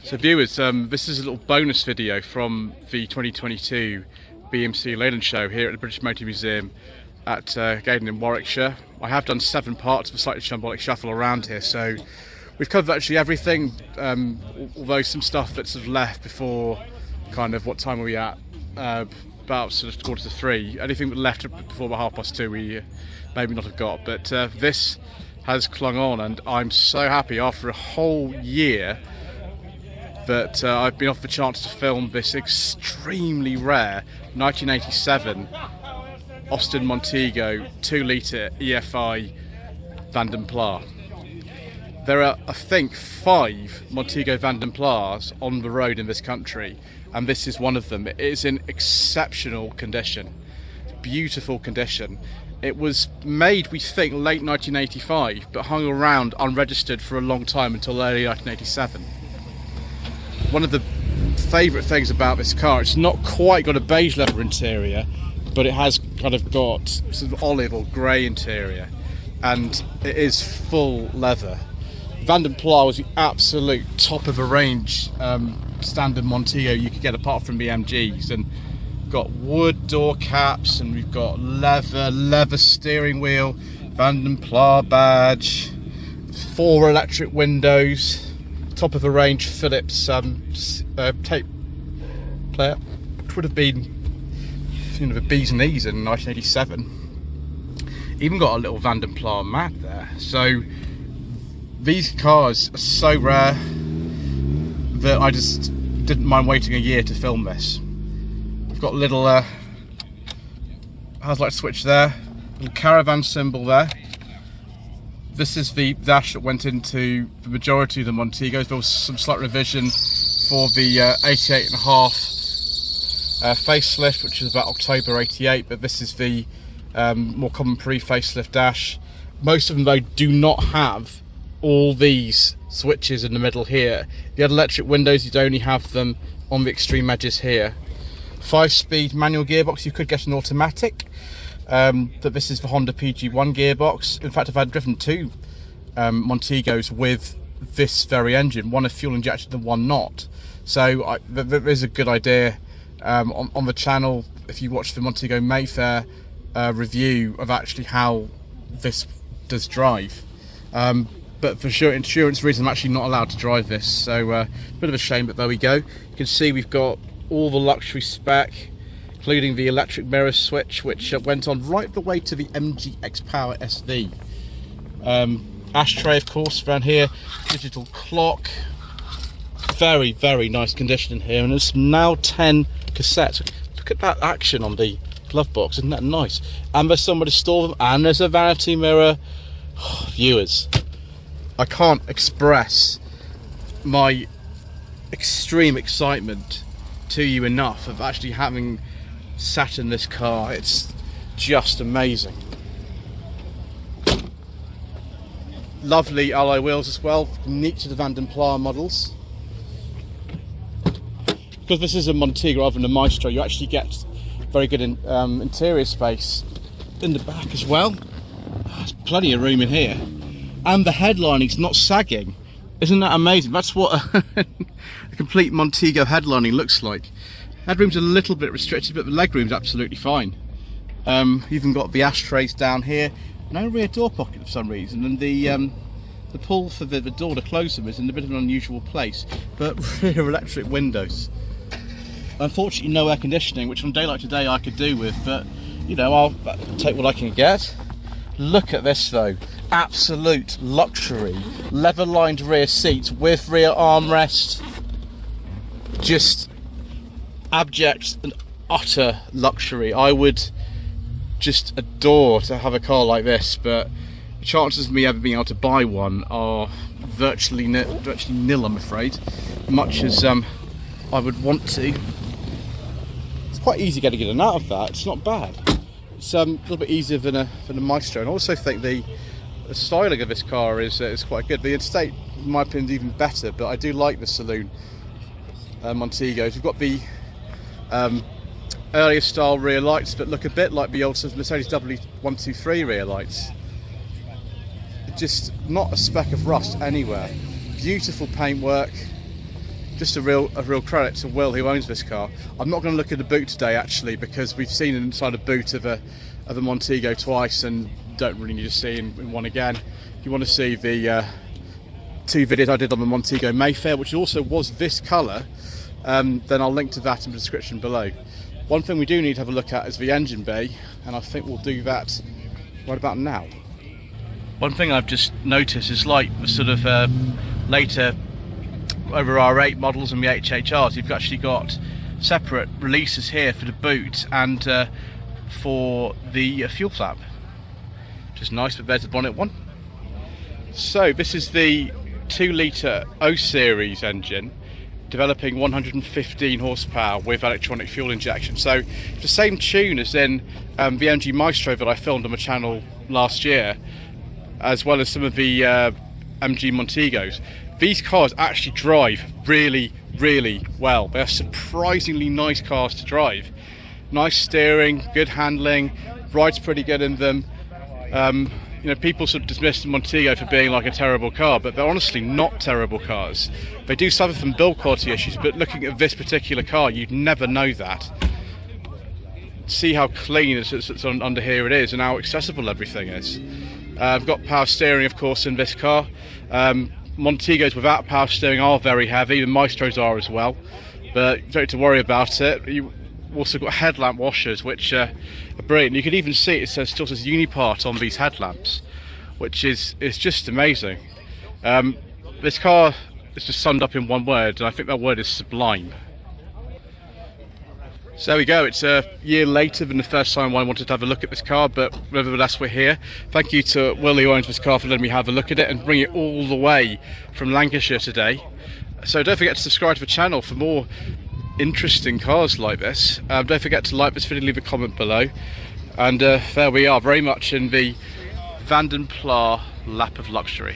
So viewers, this is a little bonus video from the 2022 BMC and Leyland Show here at the British Motor Museum at Gaydon in Warwickshire. I have done 7 parts of a slightly shambolic shuffle around here, so we've covered actually everything, although some stuff that's sort of left before kind of, what time are we at? About sort of 2:45. Anything that left before about 2:30 we maybe not have got, but this has clung on, and I'm so happy after a whole year that I've been offered the chance to film this extremely rare 1987 Austin Montego 2.0 EFi Vanden Plas. There are, I think, 5 Montego Vanden Plas on the road in this country, and this is one of them. It is in exceptional condition, beautiful condition. It was made, we think, late 1985, but hung around unregistered for a long time until early 1987. One of the favourite things about this car, it's not quite got a beige leather interior, but it has kind of got sort of olive or grey interior, and it is full leather. Vanden Plas was the absolute top of the range standard Montego you could get apart from the MGs, and got wood door caps, and we've got leather steering wheel, Vanden Plas badge, 4 electric windows, top of the range Philips tape player, which would have been, you know, the B's and E's in 1987. Even got a little Vanden Plas mat there. So these cars are so rare that I just didn't mind waiting a year to film this. We've got a little how's light switch there, little caravan symbol there. This is the dash that went into the majority of the Montegos. There was some slight revision for the 88.5 facelift, which is about October 88, but this is the more common pre-facelift dash. Most of them though do not have all these switches in the middle here. The other electric windows, you'd only have them on the extreme edges here. 5-speed manual gearbox, you could get an automatic. That this is the Honda PG1 gearbox. In fact, I've driven 2 Montegos with this very engine, one is fuel injected and one not. So there is a good idea on the channel, if you watch the Montego Mayfair review, of actually how this does drive. But for sure insurance reasons I'm actually not allowed to drive this, so a bit of a shame, but there we go. You can see we've got all the luxury spec, including the electric mirror switch, which went on right the way to the MG X-Power SV. Ashtray, of course, around here, digital clock, very, very nice condition in here, and there's now 10 cassettes. Look at that action on the glove box, isn't that nice? And there's somewhere to store them, and there's a vanity mirror. Oh, viewers, I can't express my extreme excitement to you enough of actually having sat in this car. It's just amazing. Lovely alloy wheels as well, unique to the Vanden Plas models. Because this is a Montego rather than a Maestro, you actually get very good interior space in the back as well. There's plenty of room in here, and the headlining's not sagging. Isn't that amazing? That's what a complete Montego headlining looks like. Headroom's a little bit restricted, but the legroom's absolutely fine. Even got the ashtrays down here. No rear door pocket for some reason, and the pull for the door to close them is in a bit of an unusual place. But rear electric windows. Unfortunately, no air conditioning, which on a day like today I could do with, but you know, I'll take what I can get. Look at this though. Absolute luxury. Leather lined rear seats with rear armrest. Just abject and utter luxury. I would just adore to have a car like this, but the chances of me ever being able to buy one are virtually nil, I'm afraid. Much as I would want to. It's quite easy getting in and out of that. It's not bad. It's a little bit easier than a Maestro, and I also think the styling of this car is quite good. The estate, in my opinion, is even better, but I do like the saloon Montegos. We've got the earlier style rear lights that look a bit like the old Mercedes W123 rear lights. Just not a speck of rust anywhere. Beautiful paintwork, just a real credit to Will, who owns this car. I'm not going to look at the boot today actually, because we've seen inside a boot of a Montego twice and don't really need to see in one again. If you want to see the 2 videos I did on the Montego Mayfair, which also was this colour, then I'll link to that in the description below. One thing we do need to have a look at is the engine bay, and I think we'll do that right about now. One thing I've just noticed is, like the sort of later over R8 models and the HHRs, you've actually got separate releases here for the boot and for the fuel flap, which is nice, but there's the bonnet one. So this is the 2 litre O series engine, developing 115 horsepower with electronic fuel injection. So it's the same tune as in the MG Maestro that I filmed on my channel last year, as well as some of the MG Montegos. These cars actually drive really well. They're surprisingly nice cars to drive. Nice steering, good handling, ride's pretty good in them. You know, people sort of dismiss the Montego for being like a terrible car, but they're honestly not terrible cars. They do suffer from build quality issues, but looking at this particular car, you'd never know that. See how clean it's under here it is, and how accessible everything is. I've got power steering, of course, in this car. Montegos without power steering are very heavy, the Maestros are as well, but you don't need to worry about it. You also got headlamp washers, which are brilliant. You can even see it still says Unipart on these headlamps, which is just amazing. This car is just summed up in one word, and I think that word is sublime. So there we go, it's a year later than the first time I wanted to have a look at this car, but nevertheless we're here. Thank you to Will, who owns this car, for letting me have a look at it and bring it all the way from Lancashire today. So don't forget to subscribe to the channel for more interesting cars like this. Don't forget to like this video, leave a comment below, and there we are, very much in the Vanden Plas lap of luxury.